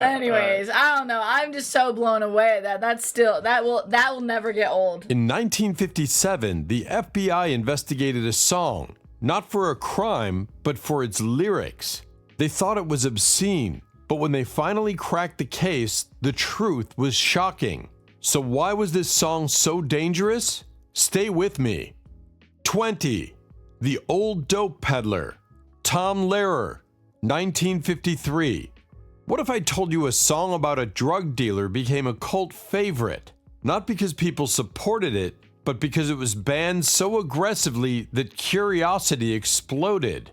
Anyways, I don't know. I'm just so blown away at that will never get old. In 1957, the FBI investigated a song, not for a crime, but for its lyrics. They thought it was obscene, but when they finally cracked the case, the truth was shocking. So why was this song so dangerous? Stay with me. 20. The Old Dope Peddler. Tom Lehrer, 1953. What if I told you a song about a drug dealer became a cult favorite? Not because people supported it, but because it was banned so aggressively that curiosity exploded.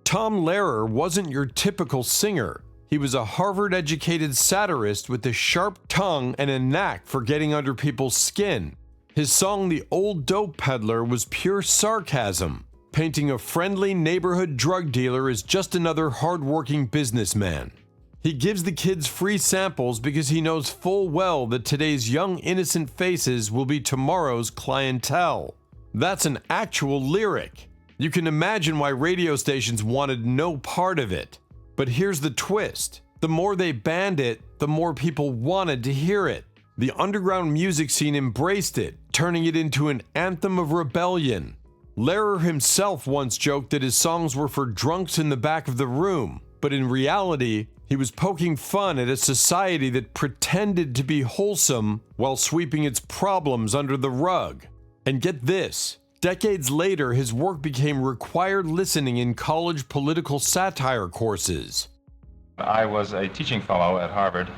Tom Lehrer wasn't your typical singer. He was a Harvard-educated satirist with a sharp tongue and a knack for getting under people's skin. His song The Old Dope Peddler was pure sarcasm, painting a friendly neighborhood drug dealer as just another hard-working businessman. He gives the kids free samples because he knows full well that today's young innocent faces will be tomorrow's clientele. That's an actual lyric. You can imagine why radio stations wanted no part of it. But here's the twist. The more they banned it, the more people wanted to hear it. The underground music scene embraced it, turning it into an anthem of rebellion. Lehrer himself once joked that his songs were for drunks in the back of the room, but in reality, he was poking fun at a society that pretended to be wholesome while sweeping its problems under the rug. And get this, decades later, his work became required listening in college political satire courses. I was a teaching fellow at Harvard,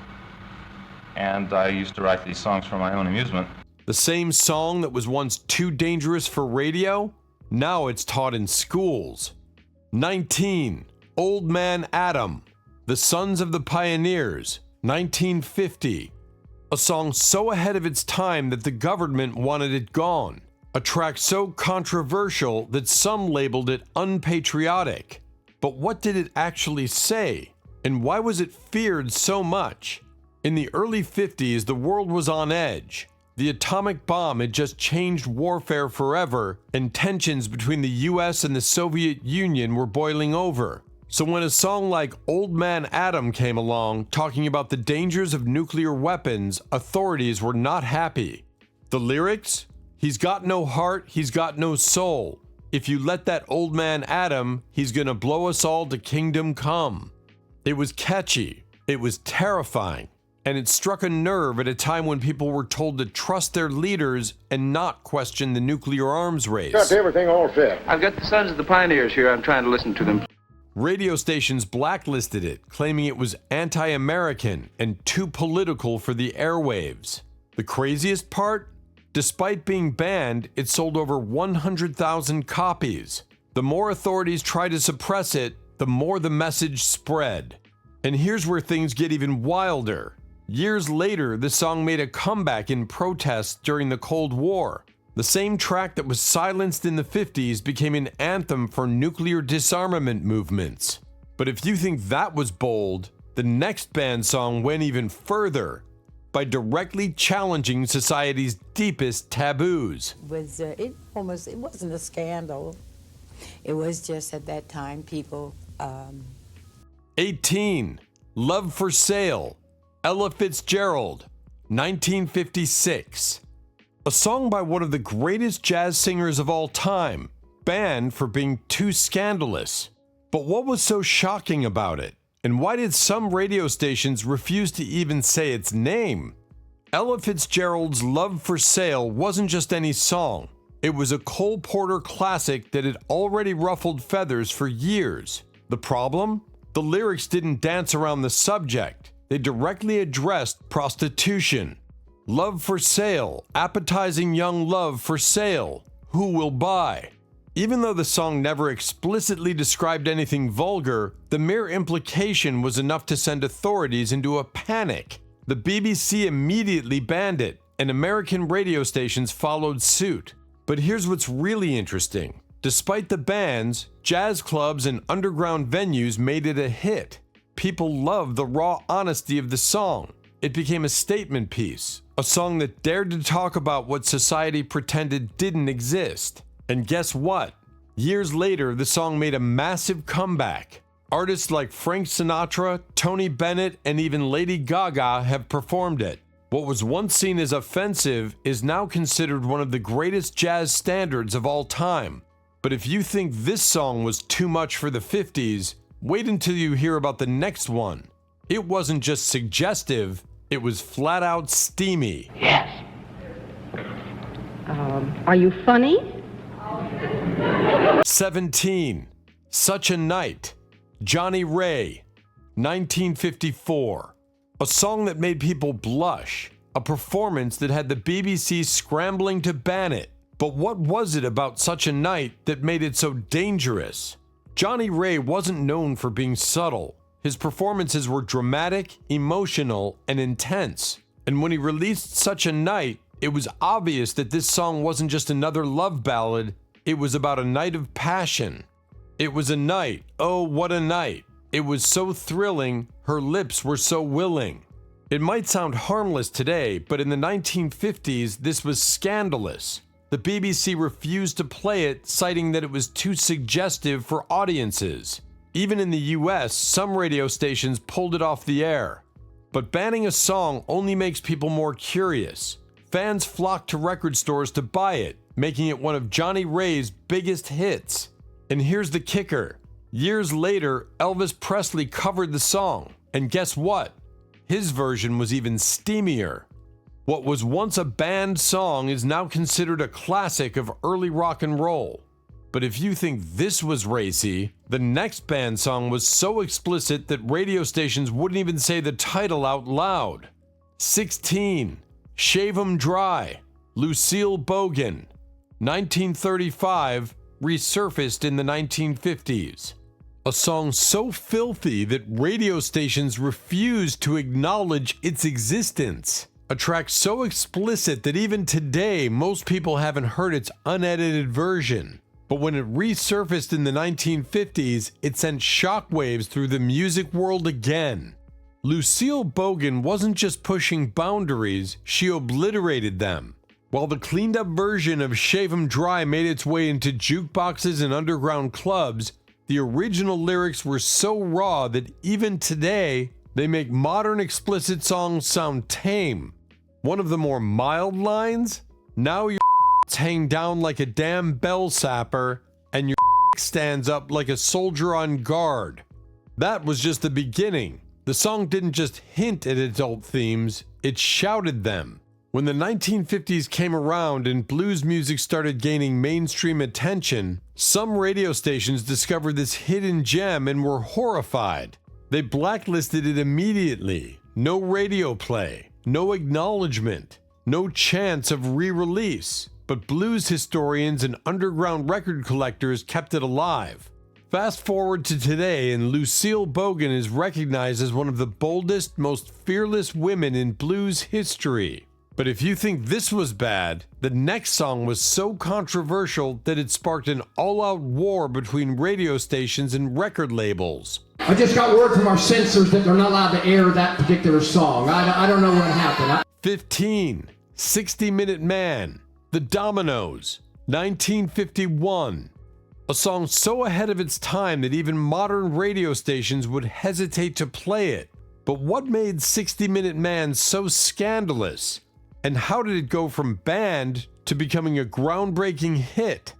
and I used to write these songs for my own amusement. The same song that was once too dangerous for radio, now it's taught in schools. 19. Old Man Adam. The Sons of the Pioneers, 1950. A song so ahead of its time that the government wanted it gone. A track so controversial that some labeled it unpatriotic. But what did it actually say? And why was it feared so much? In the early 50s, the world was on edge. The atomic bomb had just changed warfare forever, and tensions between the US and the Soviet Union were boiling over. So when a song like Old Man Adam came along, talking about the dangers of nuclear weapons, authorities were not happy. The lyrics? He's got no heart, he's got no soul. If you let that old man Adam, he's gonna blow us all to kingdom come. It was catchy, it was terrifying, and it struck a nerve at a time when people were told to trust their leaders and not question the nuclear arms race. Got everything all set. I've got the Sons of the Pioneers here. I'm trying to listen to them. Radio stations blacklisted it, claiming it was anti-American and too political for the airwaves. The craziest part? Despite being banned, it sold over 100,000 copies. The more authorities tried to suppress it, the more the message spread. And here's where things get even wilder. Years later, the song made a comeback in protest during the Cold War. The same track that was silenced in the 50s became an anthem for nuclear disarmament movements. But if you think that was bold, the next band song went even further by directly challenging society's deepest taboos. It wasn't a scandal. It was just at that time people... 18. Love for Sale. Ella Fitzgerald, 1956. A song by one of the greatest jazz singers of all time, banned for being too scandalous. But what was so shocking about it? And why did some radio stations refuse to even say its name? Ella Fitzgerald's Love for Sale wasn't just any song. It was a Cole Porter classic that had already ruffled feathers for years. The problem? The lyrics didn't dance around the subject. They directly addressed prostitution. Love for sale, appetizing young love for sale. Who will buy? Even though the song never explicitly described anything vulgar, the mere implication was enough to send authorities into a panic. The BBC immediately banned it, and American radio stations followed suit. But here's what's really interesting. Despite the bans, jazz clubs and underground venues made it a hit. People loved the raw honesty of the song. It became a statement piece, a song that dared to talk about what society pretended didn't exist. And guess what? Years later, the song made a massive comeback. Artists like Frank Sinatra, Tony Bennett, and even Lady Gaga have performed it. What was once seen as offensive is now considered one of the greatest jazz standards of all time. But if you think this song was too much for the 50s, wait until you hear about the next one. It wasn't just suggestive, it was flat out steamy. Yes. Are you funny? 17. Such a Night. Johnny Ray. 1954. A song that made people blush. A performance that had the BBC scrambling to ban it. But what was it about Such a Night that made it so dangerous? Johnny Ray wasn't known for being subtle. His performances were dramatic, emotional, and intense. And when he released Such a Night, it was obvious that this song wasn't just another love ballad, it was about a night of passion. It was a night, oh what a night. It was so thrilling, her lips were so willing. It might sound harmless today, but in the 1950s, this was scandalous. The BBC refused to play it, citing that it was too suggestive for audiences. Even in the US, some radio stations pulled it off the air. But banning a song only makes people more curious. Fans flocked to record stores to buy it, making it one of Johnny Ray's biggest hits. And here's the kicker. Years later, Elvis Presley covered the song. And guess what? His version was even steamier. What was once a banned song is now considered a classic of early rock and roll. But if you think this was racy, the next banned song was so explicit that radio stations wouldn't even say the title out loud. 16. Shave 'Em Dry. Lucille Bogan. 1935, resurfaced in the 1950s. A song so filthy that radio stations refused to acknowledge its existence. A track so explicit that even today most people haven't heard its unedited version. But when it resurfaced in the 1950s, it sent shockwaves through the music world again. Lucille Bogan wasn't just pushing boundaries, she obliterated them. While the cleaned up version of Shave 'Em Dry made its way into jukeboxes and underground clubs, the original lyrics were so raw that even today, they make modern explicit songs sound tame. One of the more mild lines, now your hang down like a damn bell sapper, and your stands up like a soldier on guard. That was just the beginning. The song didn't just hint at adult themes, it shouted them. When the 1950s came around and blues music started gaining mainstream attention, some radio stations discovered this hidden gem and were horrified. They blacklisted it immediately. No radio play, no acknowledgement, no chance of re-release. But blues historians and underground record collectors kept it alive. Fast forward to today, and Lucille Bogan is recognized as one of the boldest, most fearless women in blues history. But if you think this was bad, the next song was so controversial that it sparked an all-out war between radio stations and record labels. I just got word from our censors that they're not allowed to air that particular song. I don't know what happened. 15. 60-Minute Man. The Dominoes. 1951. A song so ahead of its time that even modern radio stations would hesitate to play it. But what made 60-Minute Man so scandalous? And how did it go from banned to becoming a groundbreaking hit?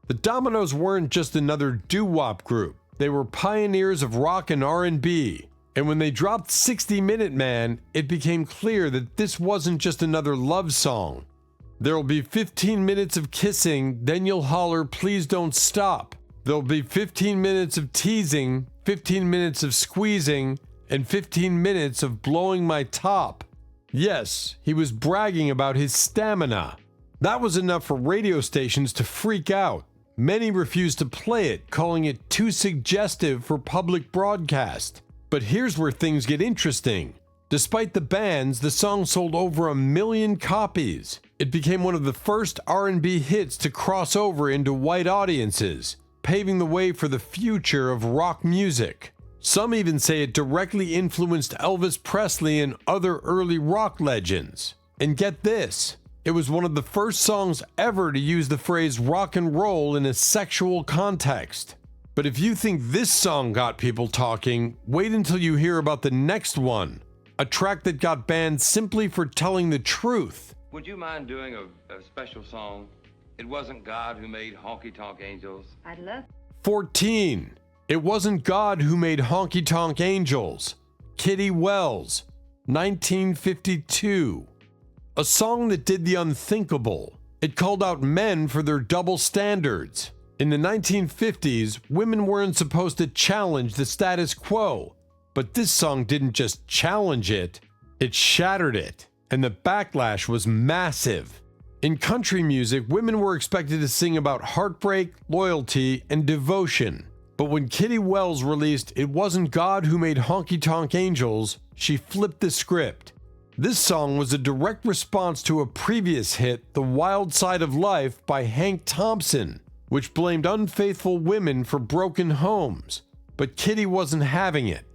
The Dominoes weren't just another doo-wop group. They were pioneers of rock and R&B. And when they dropped 60-Minute Man, it became clear that this wasn't just another love song. There'll be 15 minutes of kissing, then you'll holler, please don't stop. There'll be 15 minutes of teasing, 15 minutes of squeezing, and 15 minutes of blowing my top. Yes, he was bragging about his stamina. That was enough for radio stations to freak out. Many refused to play it, calling it too suggestive for public broadcast. But here's where things get interesting. Despite the bans, the song sold over 1 million copies. It became one of the first R&B hits to cross over into white audiences, paving the way for the future of rock music. Some even say it directly influenced Elvis Presley and other early rock legends. And get this, it was one of the first songs ever to use the phrase rock and roll in a sexual context. But if you think this song got people talking, wait until you hear about the next one, a track that got banned simply for telling the truth. Would you mind doing a special song? It wasn't God who made honky tonk angels. I'd love. 14. It wasn't God who made honky tonk angels. Kitty Wells, 1952. A song that did the unthinkable. It called out men for their double standards. In the 1950s, women weren't supposed to challenge the status quo. But this song didn't just challenge it, it shattered it. And the backlash was massive. In country music, women were expected to sing about heartbreak, loyalty, and devotion. But when Kitty Wells released It Wasn't God Who Made Honky Tonk Angels, she flipped the script. This song was a direct response to a previous hit, The Wild Side of Life by Hank Thompson, which blamed unfaithful women for broken homes. But Kitty wasn't having it.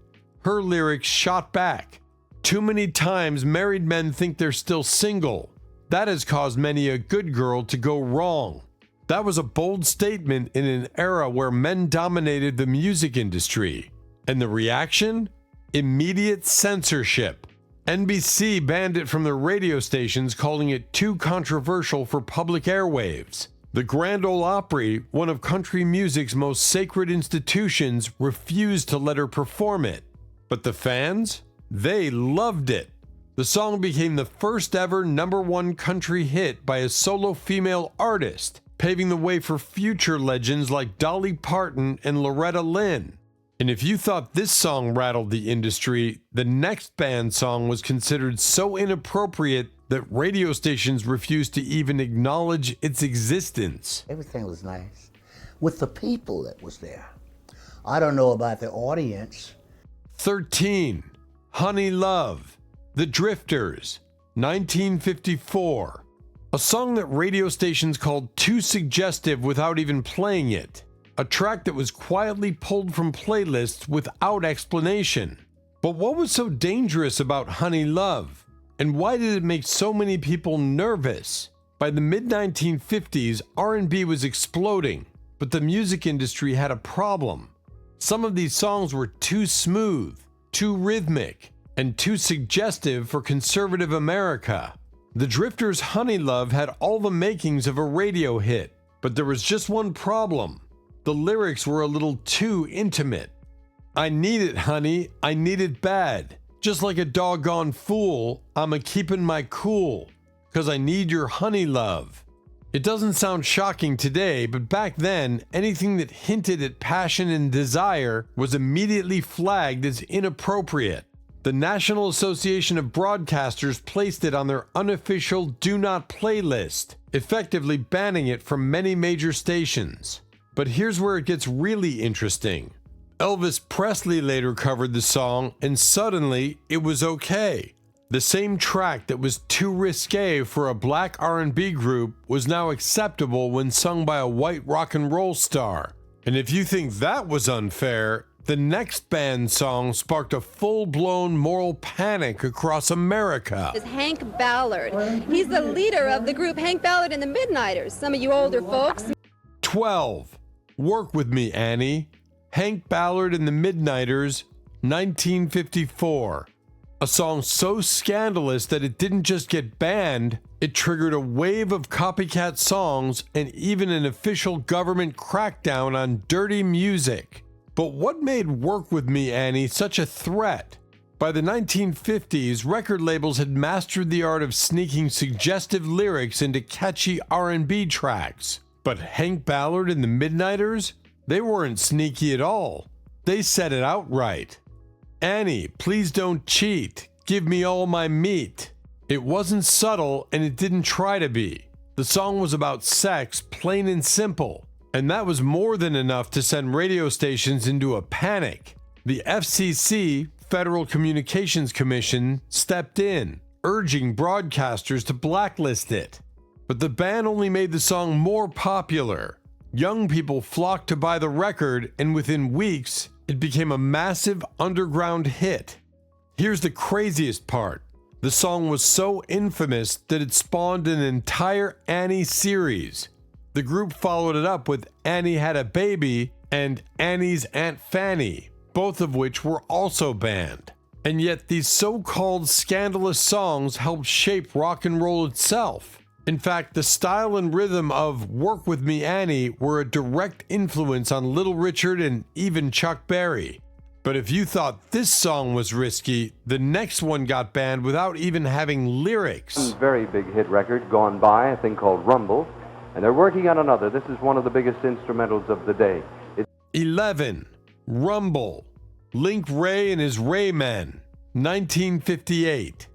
Her lyrics shot back. Too many times married men think they're still single. That has caused many a good girl to go wrong. That was a bold statement in an era where men dominated the music industry. And the reaction? Immediate censorship. NBC banned it from their radio stations, calling it too controversial for public airwaves. The Grand Ole Opry, one of country music's most sacred institutions, refused to let her perform it. But the fans? They loved it. The song became the first ever #1 country hit by a solo female artist, paving the way for future legends like Dolly Parton and Loretta Lynn. And if you thought this song rattled the industry, the next banned song was considered so inappropriate that radio stations refused to even acknowledge its existence. Everything was nice with the people that was there. I don't know about the audience. 13. Honey Love, The Drifters, 1954. A song that radio stations called too suggestive without even playing it. A track that was quietly pulled from playlists without explanation. But what was so dangerous about Honey Love? And why did it make so many people nervous? By the mid-1950s, R&B was exploding, but the music industry had a problem. Some of these songs were too smooth, too rhythmic, and too suggestive for conservative America. The Drifters' Honey Love had all the makings of a radio hit, but there was just one problem. The lyrics were a little too intimate. I need it, honey, I need it bad. Just like a doggone fool, I'm a-keepin' my cool, 'cause I need your honey love. It doesn't sound shocking today, but back then, anything that hinted at passion and desire was immediately flagged as inappropriate. The National Association of Broadcasters placed it on their unofficial Do Not Play list, effectively banning it from many major stations. But here's where it gets really interesting. Elvis Presley later covered the song, and suddenly it was okay. The same track that was too risque for a black R&B group was now acceptable when sung by a white rock and roll star. And if you think that was unfair, the next banned song sparked a full-blown moral panic across America. Is Hank Ballard. He's the leader of the group Hank Ballard and the Midnighters. Some of you older folks. 12. Work With Me, Annie. Hank Ballard and the Midnighters, 1954. A song so scandalous that it didn't just get banned, it triggered a wave of copycat songs and even an official government crackdown on dirty music. But what made Work With Me, Annie such a threat? By the 1950s, record labels had mastered the art of sneaking suggestive lyrics into catchy R&B tracks. But Hank Ballard and the Midnighters? They weren't sneaky at all. They said it outright. Annie, please don't cheat. Give me all my meat. It wasn't subtle, and it didn't try to be. The song was about sex, plain and simple. And that was more than enough to send radio stations into a panic. The FCC, Federal Communications Commission, stepped in, urging broadcasters to blacklist it. But the ban only made the song more popular. Young people flocked to buy the record, and within weeks, it became a massive underground hit. Here's the craziest part. The song was so infamous that it spawned an entire Annie series. The group followed it up with Annie Had a Baby and Annie's Aunt Fanny, both of which were also banned. And yet these so-called scandalous songs helped shape rock and roll itself. In fact, the style and rhythm of Work With Me Annie were a direct influence on Little Richard and even Chuck Berry. But if you thought this song was risky, the next one got banned without even having lyrics. Very big hit record gone by, a thing called Rumble, and they're working on another. This is one of the biggest instrumentals of the day. 11. Rumble. Link Ray and his Ray Men, 1958.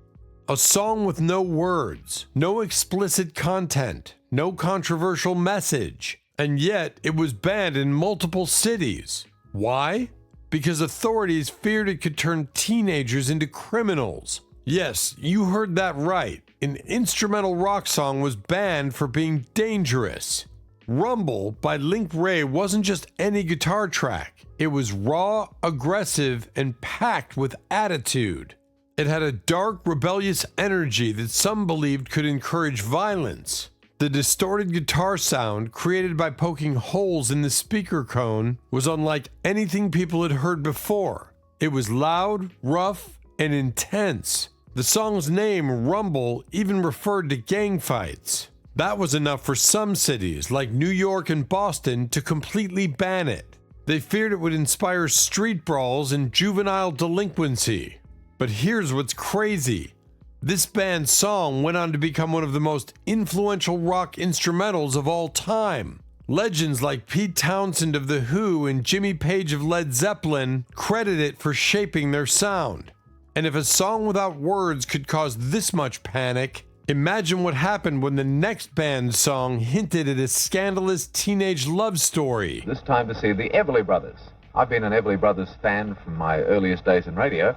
A song with no words, no explicit content, no controversial message, and yet it was banned in multiple cities. Why? Because authorities feared it could turn teenagers into criminals. Yes, you heard that right. An instrumental rock song was banned for being dangerous. Rumble by Link Ray wasn't just any guitar track. It was raw, aggressive, and packed with attitude. It had a dark, rebellious energy that some believed could encourage violence. The distorted guitar sound, created by poking holes in the speaker cone, was unlike anything people had heard before. It was loud, rough, and intense. The song's name, Rumble, even referred to gang fights. That was enough for some cities, like New York and Boston, to completely ban it. They feared it would inspire street brawls and juvenile delinquency. But here's what's crazy. This band's song went on to become one of the most influential rock instrumentals of all time. Legends like Pete Townsend of The Who and Jimmy Page of Led Zeppelin credit it for shaping their sound. And if a song without words could cause this much panic, imagine what happened when the next band's song hinted at a scandalous teenage love story. This time to see the Everly Brothers. I've been an Everly Brothers fan from my earliest days in radio.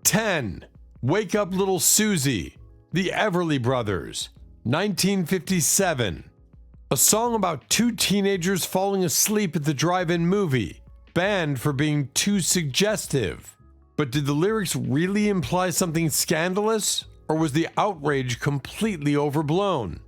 10. Wake Up Little Suzy, the Everly Brothers, 1957. A song about two teenagers falling asleep at the drive-in movie, banned for being too suggestive. But did the lyrics really imply something scandalous, or was the outrage completely overblown?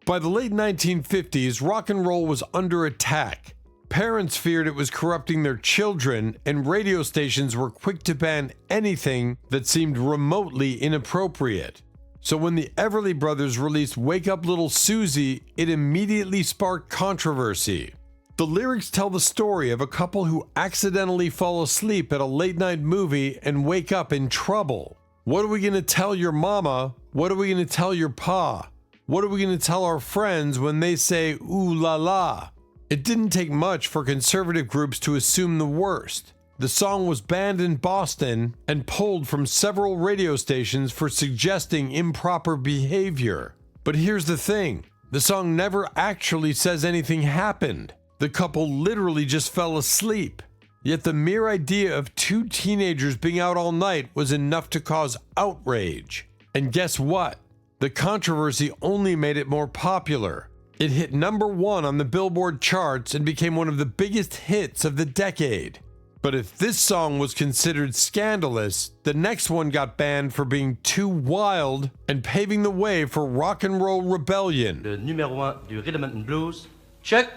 By the late 1950s, rock and roll was under attack. Parents feared it was corrupting their children, and radio stations were quick to ban anything that seemed remotely inappropriate. So when the Everly Brothers released Wake Up Little Suzy, it immediately sparked controversy. The lyrics tell the story of a couple who accidentally fall asleep at a late-night movie and wake up in trouble. What are we going to tell your mama? What are we going to tell your pa? What are we going to tell our friends when they say, ooh la la? It didn't take much for conservative groups to assume the worst. The song was banned in Boston and pulled from several radio stations for suggesting improper behavior. But here's the thing, the song never actually says anything happened. The couple literally just fell asleep. Yet the mere idea of two teenagers being out all night was enough to cause outrage. And guess what? The controversy only made it more popular. It hit #1 on the Billboard charts and became one of the biggest hits of the decade. But if this song was considered scandalous, the next one got banned for being too wild and paving the way for rock and roll rebellion. Le numéro 1 du Rhythm and Blues, Chuck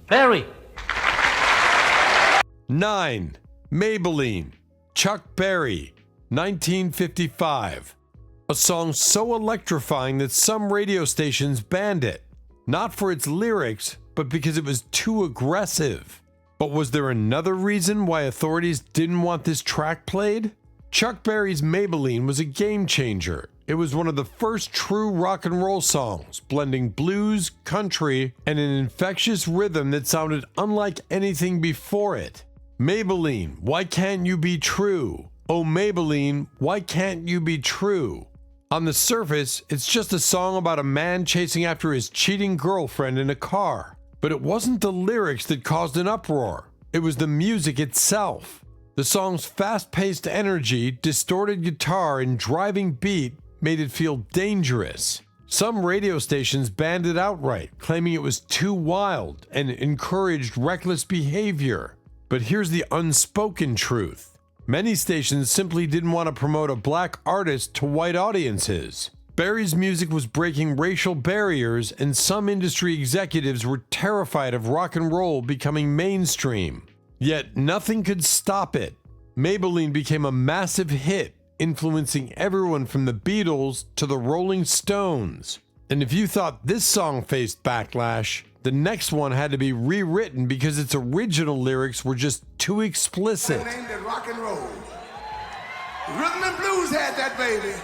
Berry. 9. Maybelline, Chuck Berry, 1955. A song so electrifying that some radio stations banned it. Not for its lyrics, but because it was too aggressive. But was there another reason why authorities didn't want this track played? Chuck Berry's Maybelline was a game changer. It was one of the first true rock and roll songs, blending blues, country, and an infectious rhythm that sounded unlike anything before it. Maybelline, why can't you be true? Oh Maybelline, why can't you be true? On the surface, it's just a song about a man chasing after his cheating girlfriend in a car. But it wasn't the lyrics that caused an uproar. It was the music itself. The song's fast-paced energy, distorted guitar, and driving beat made it feel dangerous. Some radio stations banned it outright, claiming it was too wild and encouraged reckless behavior. But here's the unspoken truth. Many stations simply didn't want to promote a black artist to white audiences. Barry's music was breaking racial barriers, and some industry executives were terrified of rock and roll becoming mainstream. Yet nothing could stop it. Maybelline became a massive hit, influencing everyone from the Beatles to the Rolling Stones. And if you thought this song faced backlash, the next one had to be rewritten because its original lyrics were just too explicit. Named it rock and roll. Rhythm and blues had that, baby.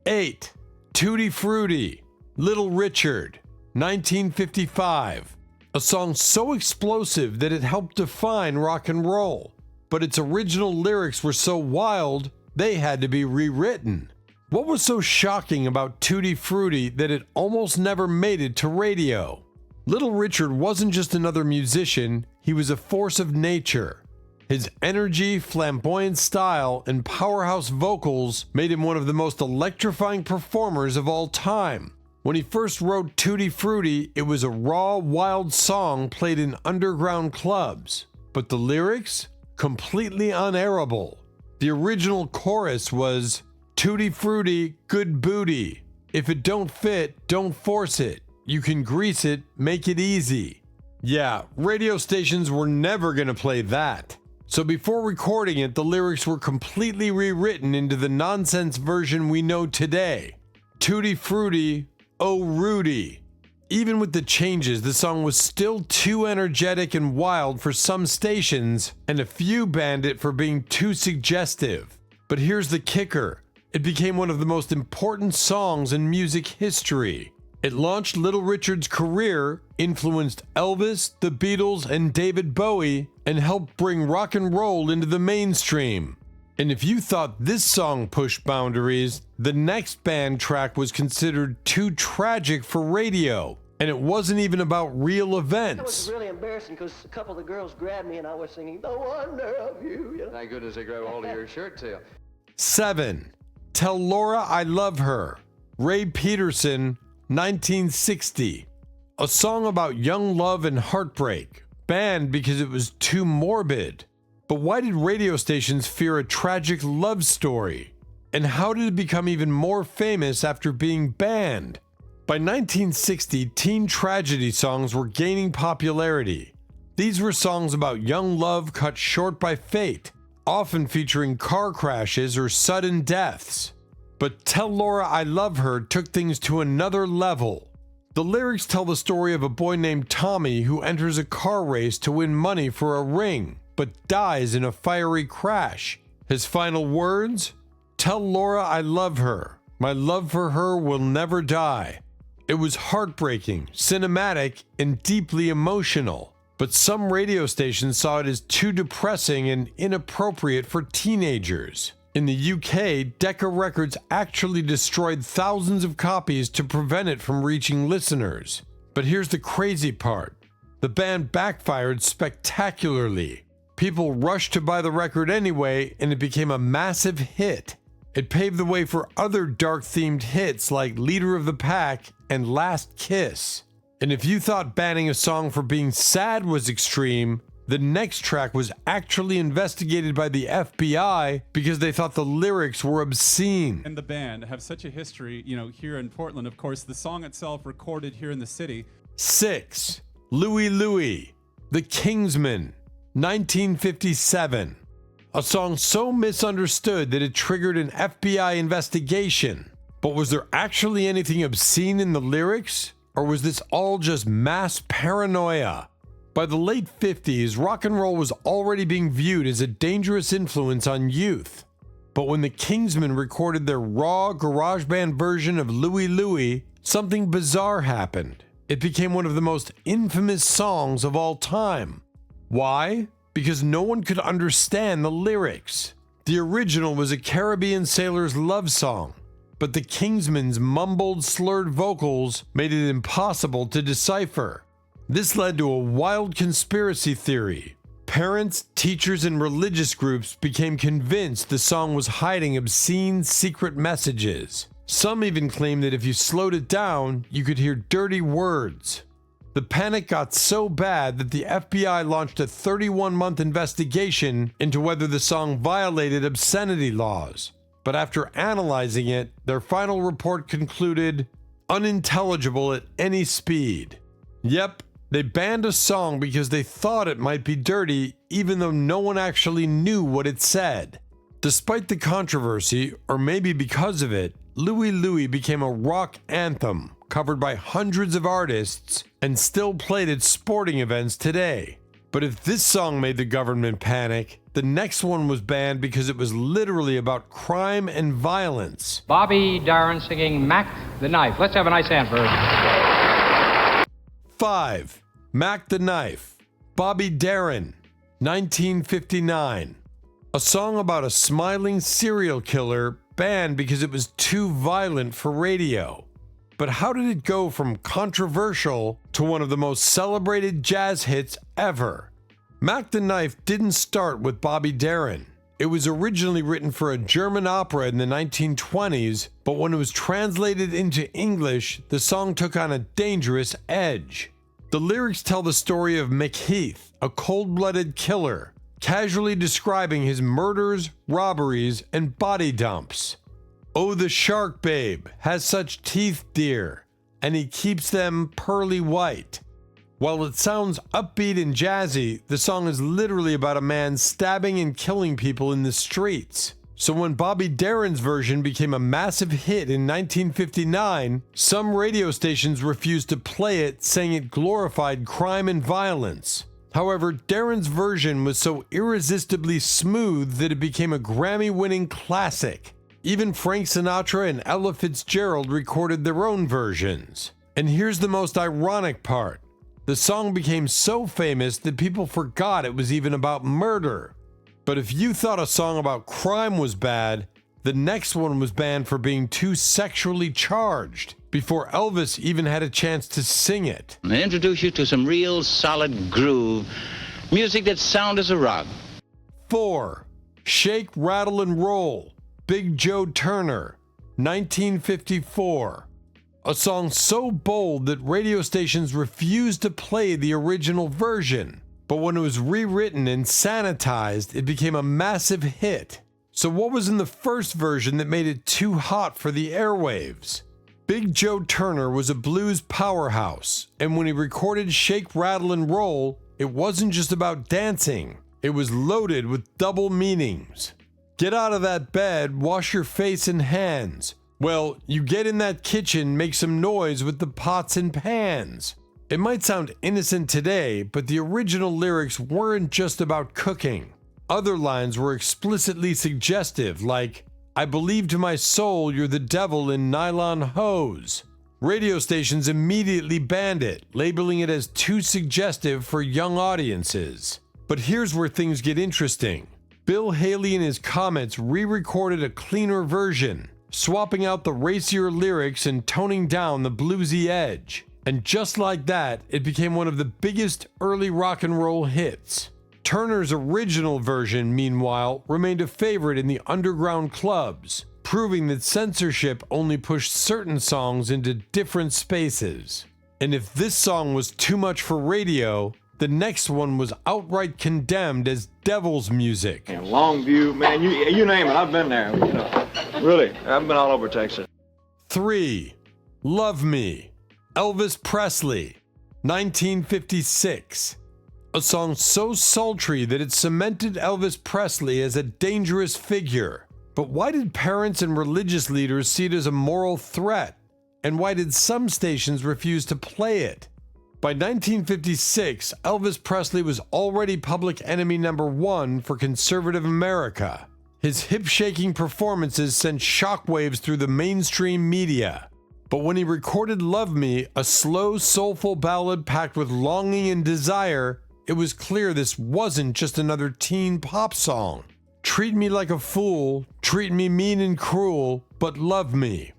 8. Tutti Frutti, Little Richard, 1955. A song so explosive that it helped define rock and roll, but its original lyrics were so wild, they had to be rewritten. What was so shocking about Tutti Frutti that it almost never made it to radio? Little Richard wasn't just another musician, he was a force of nature. His energy, flamboyant style, and powerhouse vocals made him one of the most electrifying performers of all time. When he first wrote Tutti Frutti, it was a raw, wild song played in underground clubs. But the lyrics? Completely unairable. The original chorus was, "Tutti Frutti, good booty. If it don't fit, don't force it. You can grease it, make it easy." Yeah, radio stations were never gonna play that. So before recording it, the lyrics were completely rewritten into the nonsense version we know today. Tutti Frutti, oh Rudy. Even with the changes, the song was still too energetic and wild for some stations, and a few banned it for being too suggestive. But here's the kicker. It became one of the most important songs in music history. It launched Little Richard's career, influenced Elvis, the Beatles, and David Bowie, and helped bring rock and roll into the mainstream. And if you thought this song pushed boundaries, the next banned track was considered too tragic for radio, and it wasn't even about real events. That was really embarrassing because a couple of the girls grabbed me and I was singing, "The Wonder of You." Thank goodness they grabbed a hold of your shirt tail. 7. Tell Laura I Love Her, Ray Peterson, 1960. A song about young love and heartbreak, banned because it was too morbid. But why did radio stations fear a tragic love story? And how did it become even more famous after being banned? By 1960, teen tragedy songs were gaining popularity. These were songs about young love cut short by fate, often featuring car crashes or sudden deaths. But Tell Laura I Love Her took things to another level. The lyrics tell the story of a boy named Tommy who enters a car race to win money for a ring, but dies in a fiery crash. His final words? Tell Laura I love her. My love for her will never die. It was heartbreaking, cinematic, and deeply emotional. But some radio stations saw it as too depressing and inappropriate for teenagers. In the UK, Decca Records actually destroyed thousands of copies to prevent it from reaching listeners. But here's the crazy part. The ban backfired spectacularly. People rushed to buy the record anyway, and it became a massive hit. It paved the way for other dark-themed hits like Leader of the Pack and Last Kiss. And if you thought banning a song for being sad was extreme, the next track was actually investigated by the FBI because they thought the lyrics were obscene. And the band have such a history, here in Portland, of course, the song itself recorded here in the city. 6. Louie, The Kingsman, 1957. A song so misunderstood that it triggered an FBI investigation. But was there actually anything obscene in the lyrics? Or was this all just mass paranoia? By the late 50s, rock and roll was already being viewed as a dangerous influence on youth. But when the Kingsmen recorded their raw garage band version of Louie, something bizarre happened. It became one of the most infamous songs of all time. Why? Because no one could understand the lyrics. The original was a Caribbean sailor's love song, but the Kingsmen's mumbled, slurred vocals made it impossible to decipher. This led to a wild conspiracy theory. Parents, teachers, and religious groups became convinced the song was hiding obscene, secret messages. Some even claimed that if you slowed it down, you could hear dirty words. The panic got so bad that the FBI launched a 31-month investigation into whether the song violated obscenity laws. but after analyzing it, their final report concluded unintelligible at any speed. Yep, they banned a song because they thought it might be dirty, even though no one actually knew what it said. Despite the controversy, or maybe because of it, Louie became a rock anthem covered by hundreds of artists and still played at sporting events today. But if this song made the government panic, the next one was banned because it was literally about crime and violence. Bobby Darren singing Mac the Knife. Let's have a nice hand for her. 5. Mac the Knife, Bobby Darren, 1959. A song about a smiling serial killer banned because it was too violent for radio. But how did it go from controversial to one of the most celebrated jazz hits ever? Mac the Knife didn't start with Bobby Darren. It was originally written for a German opera in the 1920s, but when it was translated into English, the song took on a dangerous edge. The lyrics tell the story of McHeath, a cold-blooded killer, casually describing his murders, robberies, and body dumps. Oh, the shark babe has such teeth, dear, and he keeps them pearly white. While it sounds upbeat and jazzy, the song is literally about a man stabbing and killing people in the streets. So when Bobby Darren's version became a massive hit in 1959, some radio stations refused to play it, saying it glorified crime and violence. However, Darren's version was so irresistibly smooth that it became a Grammy-winning classic. Even Frank Sinatra and Ella Fitzgerald recorded their own versions. And here's the most ironic part. The song became so famous that people forgot it was even about murder. But if you thought a song about crime was bad, the next one was banned for being too sexually charged, before Elvis even had a chance to sing it. And I introduce you to some real solid groove, music that's sound as a rug. 4. Shake, Rattle, and Roll, Big Joe Turner, 1954. A song so bold that radio stations refused to play the original version. But when it was rewritten and sanitized, it became a massive hit. So what was in the first version that made it too hot for the airwaves? Big Joe Turner was a blues powerhouse, and when he recorded Shake, Rattle, and Roll, it wasn't just about dancing. It was loaded with double meanings. Get out of that bed, wash your face and hands. Well, you get in that kitchen, make some noise with the pots and pans. It might sound innocent today, but the original lyrics weren't just about cooking. Other lines were explicitly suggestive, like, I believe to my soul you're the devil in nylon hose. Radio stations immediately banned it, labeling it as too suggestive for young audiences. But here's where things get interesting. Bill Haley and his Comets re-recorded a cleaner version, swapping out the racier lyrics and toning down the bluesy edge. And just like that, it became one of the biggest early rock and roll hits. Turner's original version, meanwhile, remained a favorite in the underground clubs, proving that censorship only pushed certain songs into different spaces. And if this song was too much for radio, the next one was outright condemned as devil's music. Longview, man, you name it, I've been there. You know, really, I've been all over Texas. 3. Love Me, Elvis Presley, 1956. A song so sultry that it cemented Elvis Presley as a dangerous figure. But why did parents and religious leaders see it as a moral threat? And why did some stations refuse to play it? By 1956, Elvis Presley was already public enemy #1 for conservative America. His hip-shaking performances sent shockwaves through the mainstream media. But when he recorded Love Me, a slow, soulful ballad packed with longing and desire, it was clear this wasn't just another teen pop song. Treat me like a fool, treat me mean and cruel, but love me.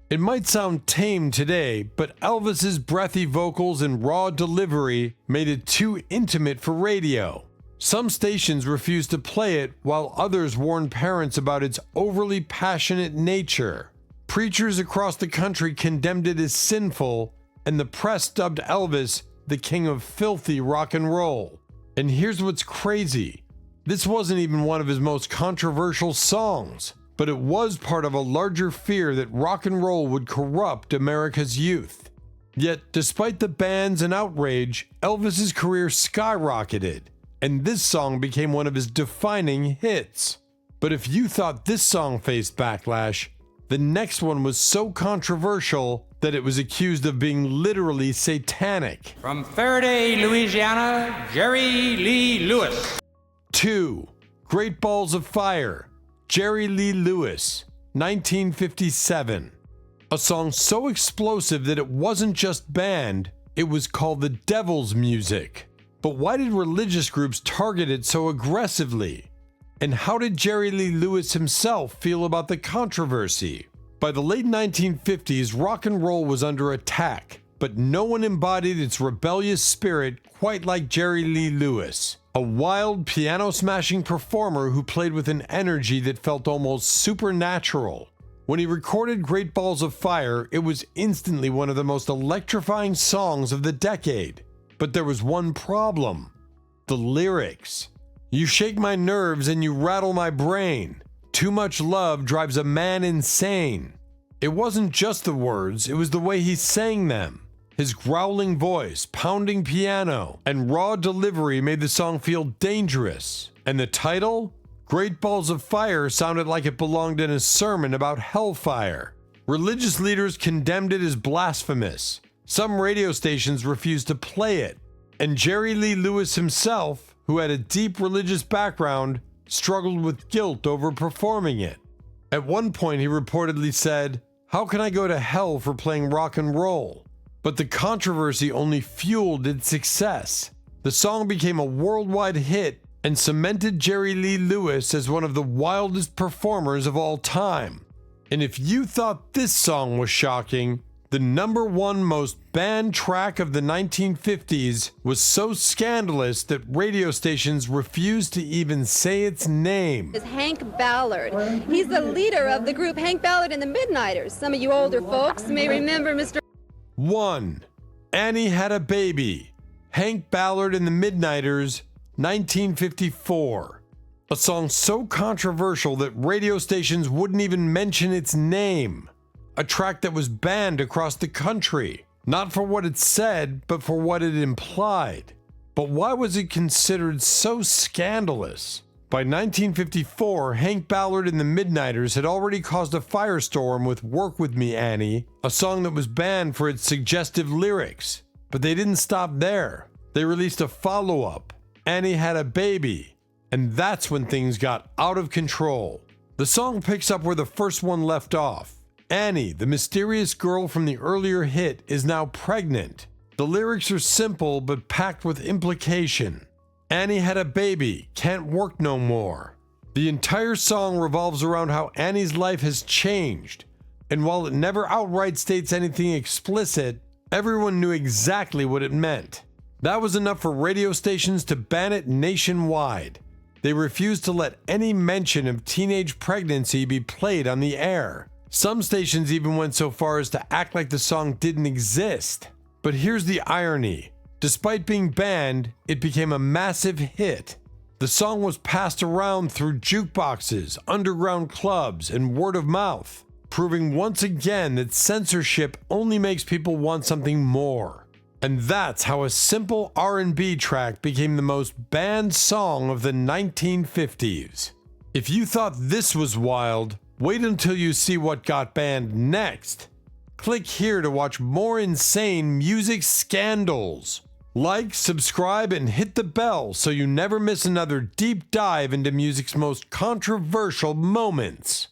It might sound tame today, but Elvis's breathy vocals and raw delivery made it too intimate for radio. Some stations refused to play it, while others warned parents about its overly passionate nature. Preachers across the country condemned it as sinful, and the press dubbed Elvis the king of filthy rock and roll. And here's what's crazy. This wasn't even one of his most controversial songs, but but it was part of a larger fear that rock and roll would corrupt America's youth. Yet, despite the bans and outrage, Elvis's career skyrocketed, and this song became one of his defining hits. But if you thought this song faced backlash, the next one was so controversial that it was accused of being literally satanic. From Faraday, Louisiana, Jerry Lee Lewis. 2. Great Balls of Fire, Jerry Lee Lewis, 1957. A song so explosive that it wasn't just banned, it was called the devil's music. But why did religious groups target it so aggressively? And how did Jerry Lee Lewis himself feel about the controversy? By the late 1950s, rock and roll was under attack, but no one embodied its rebellious spirit quite like Jerry Lee Lewis, a wild piano-smashing performer who played with an energy that felt almost supernatural. When he recorded Great Balls of Fire, it was instantly one of the most electrifying songs of the decade. But there was one problem: the lyrics. You shake my nerves and you rattle my brain. Too much love drives a man insane. It wasn't just the words, it was the way he sang them. His growling voice, pounding piano, and raw delivery made the song feel dangerous. And the title? Great Balls of Fire sounded like it belonged in a sermon about hellfire. Religious leaders condemned it as blasphemous. Some radio stations refused to play it. And Jerry Lee Lewis himself, who had a deep religious background, struggled with guilt over performing it. At one point, he reportedly said, "How can I go to hell for playing rock and roll?" But the controversy only fueled its success. The song became a worldwide hit and cemented Jerry Lee Lewis as one of the wildest performers of all time. And if you thought this song was shocking, the number one most banned track of the 1950s was so scandalous that radio stations refused to even say its name. Is Hank Ballard. He's the leader of the group Hank Ballard and the Midnighters. Some of you older folks may remember Mr. 1. Annie Had a Baby, Hank Ballard and the Midnighters, 1954. A song so controversial that radio stations wouldn't even mention its name. A track that was banned across the country, not for what it said, but for what it implied. But why was it considered so scandalous? By 1954, Hank Ballard and the Midnighters had already caused a firestorm with Work With Me, Annie, a song that was banned for its suggestive lyrics. But they didn't stop there. They released a follow-up, Annie Had a Baby, and that's when things got out of control. The song picks up where the first one left off. Annie, the mysterious girl from the earlier hit, is now pregnant. The lyrics are simple but packed with implication. Annie had a baby, can't work no more. The entire song revolves around how Annie's life has changed, and while it never outright states anything explicit, everyone knew exactly what it meant. That was enough for radio stations to ban it nationwide. They refused to let any mention of teenage pregnancy be played on the air. Some stations even went so far as to act like the song didn't exist. But here's the irony. Despite being banned, it became a massive hit. The song was passed around through jukeboxes, underground clubs, and word of mouth, proving once again that censorship only makes people want something more. And that's how a simple R&B track became the most banned song of the 1950s. If you thought this was wild, wait until you see what got banned next. Click here to watch more insane music scandals. Like, subscribe, and hit the bell so you never miss another deep dive into music's most controversial moments.